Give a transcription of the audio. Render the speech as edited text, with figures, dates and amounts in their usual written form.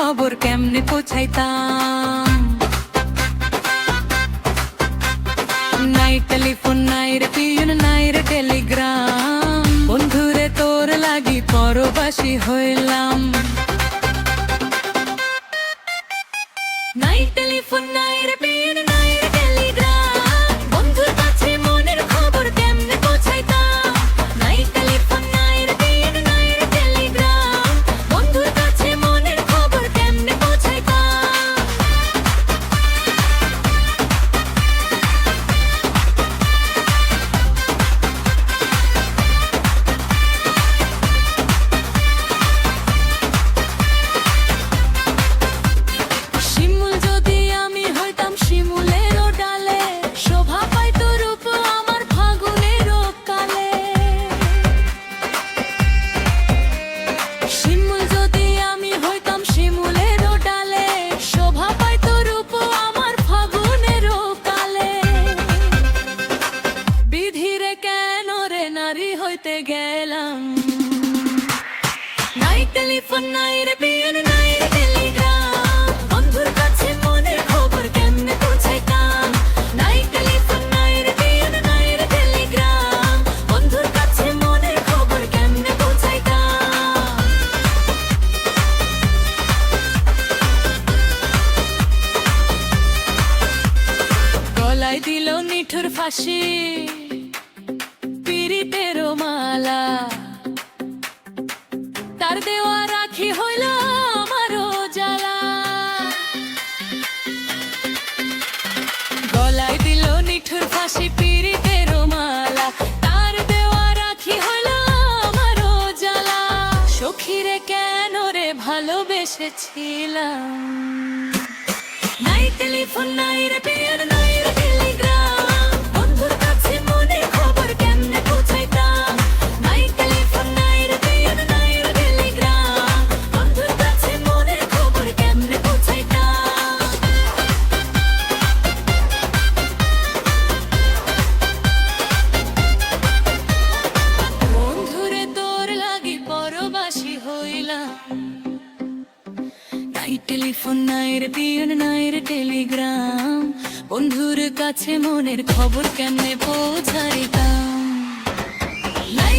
খবর কেমনে পৌঁছাইতাম। নাই টেলিফোন নাই রে পিয়ন নাই রে টেলিগ্রাম, বন্ধুরে তোর লাগি পরবাসী হইলাম। নাই টেলিফোন নাই রে পিয়ন নাই রে টেলিগ্রাম, বন্ধুর কাছে মনের খবর কেমনে পৌঁছাইতাম। নাই টেলিফোন নাই রে পিয়ন নাই রে টেলিগ্রাম, বন্ধুর কাছে মনের খবর কেমনে পৌঁছাইতাম। শিমুল যদি আমি হইতাম শিমুলেরও ডালে, শোভা পাইতো রূপ আমার ফাগুনেরও কালে। শিমুল যদি আমি হইতাম শিমুলেরও ডালে, শোভা পাইতো রূপ আমার ফাগুনেরও কালে। বিধিরে কেন রে নারী হইতে গেলাম। নাই টেলিফোন নাই রে পিয়ন নাই রে টেলিগ্রাম, বন্ধুর কাছে মনের খবর কেমনে পৌঁছাইতাম। নাই টেলিফোন নাই রে পিয়ন নাই রে টেলিগ্রাম, বন্ধুর কাছে মনের খবর কেমনে পৌঁছাইতাম। গলায় দিল নিঠুর ফাঁসি পীড়িতেরও মালা, তার দেওয়া রাখি হইল আমারও জ্বালা। গলায় দিল নিঠুর ফাঁসি পীড়িতেরও মালা, তার দেওয়া রাখি হইল আমারও জ্বালা। সখীরে কেন রে ভালোবেসেছিলাম। নাই টেলিফোন নাই রে পিয়ন নাই রে টেলিগ্রাম, বন্ধুর কাছে মনের খবর কেমনে পৌঁছাইতাম। নাই টেলিফোন নাই রে পিয়ন নাই রে টেলিগ্রাম, বন্ধুর কাছে মনের খবর কেমনে পৌঁছাইতাম। বন্ধুরে তোর লাগি পরবাসী হইলাম। নাই টেলিফোন নাই রে পিয়ন নাই রে টেলিগ্রাম, বন্ধুর কাছে মনের খবর কেমনে পৌঁছাইতাম। নাই